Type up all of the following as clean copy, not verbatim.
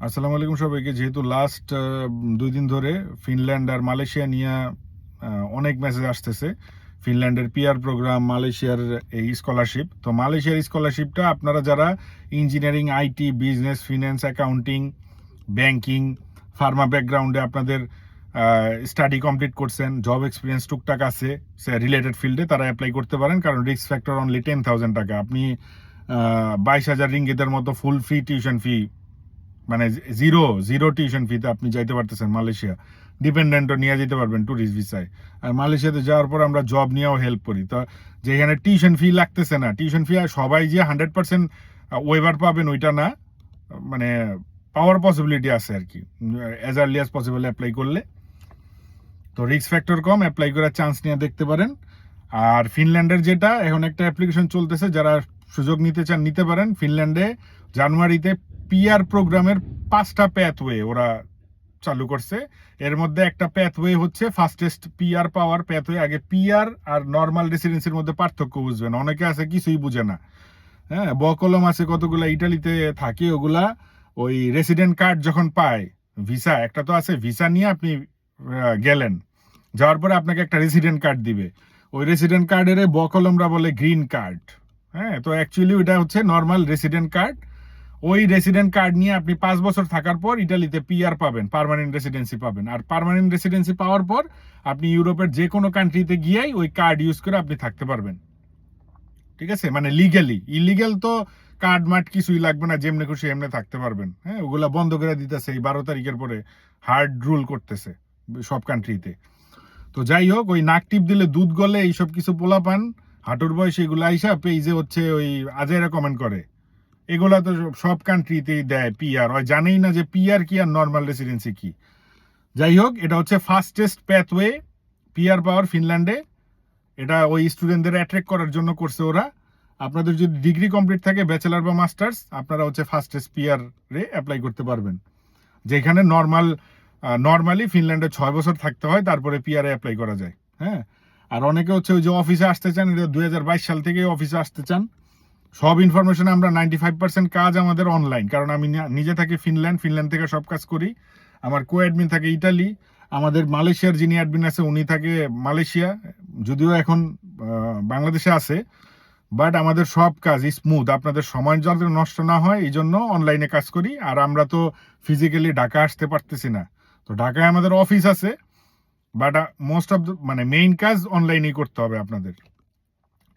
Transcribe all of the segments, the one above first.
আসসালামু আলাইকুম সবাইকে। যেহেতু লাস্ট 2 দিন ধরে ফিনল্যান্ড আর মালয়েশিয়া নিয়ে অনেক মেসেজ আসতেছে, ফিনল্যান্ডের পিআর প্রোগ্রাম, মালয়েশিয়ার এই স্কলারশিপ। তো মালয়েশিয়ার স্কলারশিপটা আপনারা যারা engineering, IT, business, finance, accounting, banking, Pharma ব্যাকগ্রাউন্ডে আপনাদের স্টাডি কমপ্লিট করছেন, জব এক্সপিরিয়েন্স টুকটাক আছে রিলেটেড ফিল্ডে, তারা অ্যাপ্লাই করতে পারেন। কারণ রিস্ক ফ্যাক্টর অনলি 10,000 টাকা। আপনি 22,000 রিঙ্গিতের মতো ফুল ফ্রি টিউশন ফি, মানে জিরো জিরো টিউশন ফিতে আপনি যাইতে পারতেছেন মালয়েশিয়া। ডিপেন্ডেন্টও নিয়ে যেতে পারবেন ট্যুরিস্ট ভিসায়। আর মালয়েশিয়াতে যাওয়ার পর আমরা জব নিয়েও হেল্প করি। তো যেখানে টিউশন ফি লাগতেছে না, টিউশন ফি সবাই যে 100% ওয়েভার পাবেন ওইটা না, মানে পাওয়ার পসিবিলিটি আছে আর কি, as early as possible apply করলে। তো রিস্ক ফ্যাক্টর কম, অ্যাপ্লাই করার চান্স নিয়ে দেখতে পারেন। আর ফিনল্যান্ডের যেটা এখন একটা অ্যাপ্লিকেশন চলতেছে, যারা সুযোগ নিতে চান নিতে পারেন। ফিনল্যান্ডে জানুয়ারিতে পিআর প্রোগ্রামের 5টা প্যাথওয়ে ওরা চালু করছে। এর মধ্যে একটা প্যাথওয়ে হচ্ছে ফাস্টেস্ট পিআর পাওয়ার প্যাথওয়ে। আগে পিআর আর নর্মাল রেসিডেন্সির মধ্যে পার্থক্য বুঝবেন, অনেকে আছে কিছুই বুঝে না। হ্যাঁ, বকলম আছে কতগুলা, ইটালিতে থাকে ওগুলা। ওই রেসিডেন্ট কার্ড যখন পায়, ভিসা একটা তো আছে, ভিসা নিয়ে আপনি গেলেন, যাওয়ার পরে আপনাকে একটা রেসিডেন্ট কার্ড দিবে। ওই রেসিডেন্ট কার্ডের বকলমরা বলে গ্রিন কার্ড। হ্যাঁ, তো অ্যাকচুয়ালি ওইটা হচ্ছে নর্মাল রেসিডেন্ট কার্ড। ওই রেসিডেন্ট কার্ড নিয়ে আপনি 5 বছর থাকার পর ইটালিতে পিআর পাবেন, পার্মানেন্ট রেসিডেন্সি পাবেন। আর পার্মানেন্ট রেসিডেন্সি পাওয়ার পর আপনি ইউরোপের যে কোনো কান্ট্রিতে গিয়েই ওই কার্ড ইউজ করে আপনি থাকতে পারবেন। ঠিক আছে, মানে লিগ্যালি। ইলিগ্যাল তো কার্ড মার্ট কিছুই লাগবে না, যেমনি খুশি এমনি থাকতে পারবেন। হ্যাঁ, ওগুলা বন্ধ করে দিতেছে এই 12 তারিখের পরে, হার্ড রুল করতেছে সব কান্ট্রিতে। তো যাই হোক, ওই নাক টিপ দিলে দুধ গলে এইসব কিছু পোলাপান হাঁটুর বয়সে এগুলো আইসা পেজে হচ্ছে ওই আজেরা কমেন্ট করে। এগুলা তো সব কান্ট্রিতেই দেয় পিআর, ওই জানেই না যে পিআর কি আর নর্মাল রেসিডেন্সি কি। যাই হোক, এটা হচ্ছে ফাস্টেস্ট প্যাথওয়ে পিআর পাওয়ার ফিনল্যান্ডে। এটা ওই স্টুডেন্টদের অ্যাট্রাক্ট করার জন্য করছে ওরা। আপনাদের যদি ডিগ্রি কমপ্লিট থাকে, ব্যাচেলার বা মাস্টার্স, আপনারা হচ্ছে ফাস্টেস্ট পিআর রে অ্যাপ্লাই করতে পারবেন। যেখানে নর্মালি ফিনল্যান্ডে 6 বছর থাকতে হয়, তারপরে পিআর এ অ্যাপ্লাই করা যায়। হ্যাঁ, আর অনেকে হচ্ছে ওই যে অফিসে আসতে চান, 2022 সাল থেকে অফিসে আসতে চান। সব ইনফরমেশন আমরা 95% কাজ আমাদের অনলাইন, কারণ আমি নিজে থাকি ফিনল্যান্ড থেকে সব কাজ করি। আমার কো অ্যাডমিন থাকে ইটালি। আমাদের মালয়েশিয়ার যিনি অ্যাডমিন আছে উনি থাকে মালয়েশিয়া, যদিও এখন বাংলাদেশে আছে। বাট আমাদের সব কাজ স্মুথ, আপনাদের সময় যাতে নষ্ট না হয় এই জন্য অনলাইনে কাজ করি। আর আমরা তো ফিজিক্যালি ঢাকা আসতে পারতেছি না, তো ঢাকায় আমাদের অফিস আছে, বাট মোস্ট অফ মানে মেইন কাজ অনলাইনেই করতে হবে আপনাদের।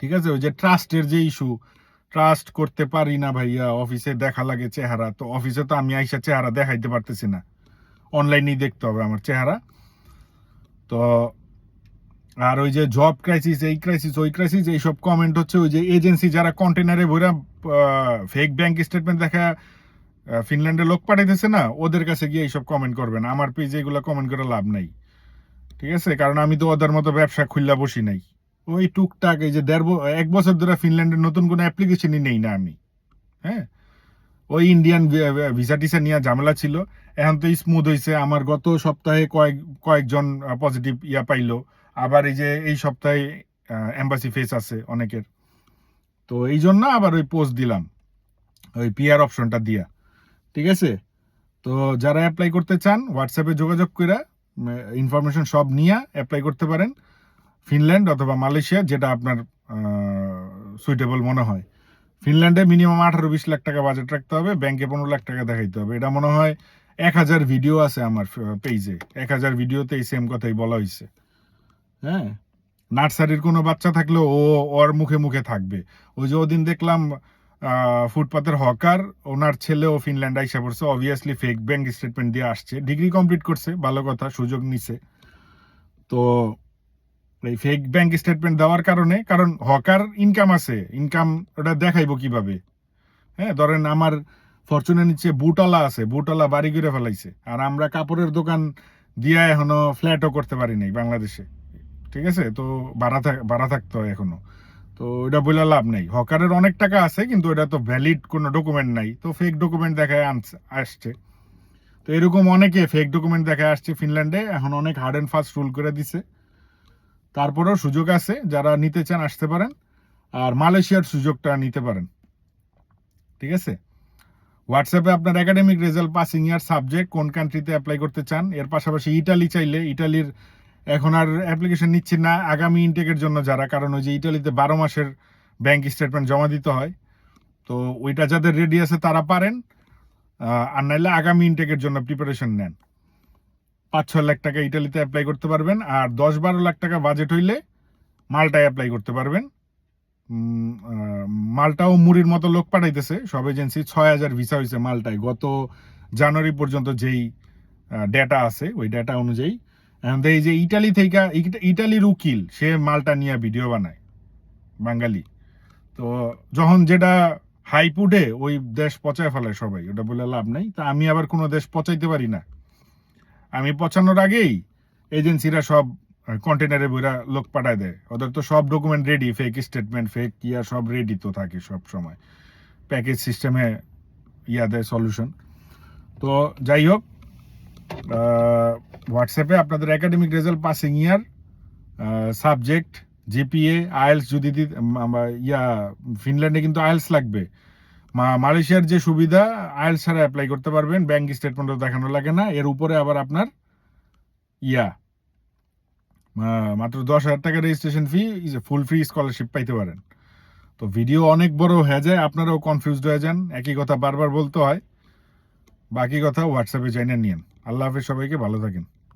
ঠিক আছে, ওই যে ট্রাস্টের যে ইস্যু, ট্রাস্ট করতে পারি না ভাইয়া, অফিসে দেখা লাগে চেহারা, তো অফিসে তো আমি আইসা চেহারা দেখাইতে পারতেছি না, অনলাইনেই দেখতে হবে আমার চেহারা। তো আর ওই যে জব ক্রাইসিস, এই ক্রাইসিস, ওই ক্রাইসিস, এইসব কমেন্ট হচ্ছে ওই যে এজেন্সি যারা কন্টেনারে ভরা ফেক ব্যাংক স্টেটমেন্ট দেখা ফিনল্যান্ডে লোক পাঠাইতেছে না, ওদের কাছে গিয়ে এইসব কমেন্ট করবেন। আমার পেজে এগুলো কমেন্ট করে লাভ নাই। ঠিক আছে, কারণ আমি তো ওদের মতো ব্যবসা খুললা বসি নাই। ওই টুকটাক এই যে 1 বছর ধরে ফিনল্যান্ডের নতুন কোনো অ্যাপ্লিকেশনই নেই না আমি। হ্যাঁ, ওই ইন্ডিয়ান ভিসা টিসা নিয়ে ঝামেলা ছিল। এখন তো স্মুথ হয়েছে। আমার গত সপ্তাহে কয়েকজন পজিটিভ পাইলো। আবার এই যে এই সপ্তাহে এম্বাসি ফেস আছে অনেকের। তো এই জন্য আবার ওই পোস্ট দিলাম, ওই পিআর অপশনটা দিয়া। ঠিক আছে, তো যারা অ্যাপ্লাই করতে চান হোয়াটসঅ্যাপে যোগাযোগ করে ইনফরমেশন সব নিয়ে অ্যাপ্লাই করতে পারেন। ফিনল্যান্ড অথবা মালয়েশিয়া, যেটা আপনার সুইটেবল মনে হয়। ফিনল্যান্ডে মিনিমাম 18-20 লাখ টাকা বাজেট রাখতে হবে, ব্যাংকে 15 লাখ টাকা দেখাইতে হবে। এটা মনে হয় 1000 ভিডিও আছে আমার পেজে, 1000 ভিডিওতে এই সেম কথাই বলা হয়েছে। হ্যাঁ, নার্সারির কোনো বাচ্চা থাকলে ওর মুখে মুখে থাকবে। ওই যে ওদিন দেখলাম ফুটপাতের হকার, ওনার ছেলেও ফিনল্যান্ড আইসা পড়ছে, অবভিয়াসলি ফেক ব্যাংক স্টেটমেন্ট দিয়ে আসছে, ডিগ্রি কমপ্লিট করছে, ভালো কথা, সুযোগ নিছে। তো এই ফেক ব্যাংক স্টেটমেন্ট দেওয়ার কারণে, কারণ হকার ইনকাম আছে, ইনকাম ওটা দেখাইবো কিভাবে? হ্যাঁ, ধরেন আমার ফরচুনের নিচে বুটওয়ালা আছে, বুটওয়ালা বাড়ি করে ফেলাইছে, আর আমরা কাপড়ের দোকান দিয়া এখনো ফ্ল্যাটও করতে পারি নাই বাংলাদেশে। ঠিক আছে, তো ভাড়া থাকতে হয় এখনো। তো ওইটা বলে লাভ নেই। হকারের অনেক টাকা আছে, কিন্তু ওটা তো ভ্যালিড কোনো ডকুমেন্ট নাই, তো ফেক ডকুমেন্ট দেখায় আসছে। তো এরকম অনেকে ফেক ডকুমেন্ট দেখায় আসছে ফিনল্যান্ডে। এখন অনেক হার্ড অ্যান্ড ফাস্ট রুল করে দিছে। তারপরেও সুযোগ আছে, যারা নিতে চান আসতে পারেন। আর মালয়েশিয়ার সুযোগটা নিতে পারেন। ঠিক আছে, হোয়াটসঅ্যাপে আপনার একাডেমিক রেজাল্ট, পাসিং ইয়ার, সাবজেক্ট, কোন কান্ট্রিতে অ্যাপ্লাই করতে চান। এর পাশাপাশি ইটালি চাইলে, ইটালির এখন আর অ্যাপ্লিকেশন নিচ্ছি না আগামী ইনটেকের জন্য যারা, কারণ ওই যে ইটালিতে 12 মাসের ব্যাংক স্টেটমেন্ট জমা দিতে হয়, তো ওইটা যাদের রেডি আছে তারা পারেন। আর নাইলে আগামী ইনটেকের জন্য প্রিপারেশন নেন। 5-6 লাখ টাকা ইটালিতে অ্যাপ্লাই করতে পারবেন, আর 10-12 লাখ টাকা বাজেট হইলে মাল্টায় অ্যাপ্লাই করতে পারবেন। মাল্টাও মুড়ির মতো লোক পাঠাইতেছে সব এজেন্সি। 6,000 ভিসা হয়েছে মাল্টায় গত জানুয়ারি পর্যন্ত, যেই ডেটা আছে ওই ডেটা অনুযায়ী। এই যে ইটালি থেকে, ইটালির উকিল সে মাল্টা নিয়ে ভিডিও বানায়, বাঙালি। তো যখন যেটা হাইপ উঠে ওই দেশ পচায় ফেলায় সবাই, ওটা বলে লাভ নাই। তা আমি আবার কোনো দেশ পচাইতে পারি না। আমি পচানোর আগেই এজেন্সিরা সব কন্টেনারে বইরা লোক পাঠায় দেয়। ওদের তো সব document ready, fake statement, fake yeah সব রেডি তো থাকে সব সময়, প্যাকেজ সিস্টেমে ইয়া দেয় সলিউশন। তো যাই হোক, হোয়াটসঅ্যাপে আপনাদের একাডেমিক রেজাল্ট, পাসিং ইয়ার, সাবজেক্ট, জিপিএ, আইএলস যদি ইয়া, ফিনল্যান্ডে কিন্তু আইএলস লাগবে। মালয়েশিয়ার যে সুবিধা, আইএলস ছাড়া অ্যাপ্লাই করতে পারবেন, ব্যাংক স্টেটমেন্টও দেখানো লাগে না। এর উপরে আবার আপনার ইয়া মাত্র 10,000 টাকা registration fee, full free scholarship পাইতে পারেন। তো ভিডিও অনেক বড় হয়ে যায়, আপনারাও কনফিউজড হয়ে যান, একই কথা বারবার বলতে হয়। বাকি কথা হোয়াটসঅ্যাপে জানিয়ে নিন। আল্লাহ হাফেজ, সবাইকে ভালো থাকেন।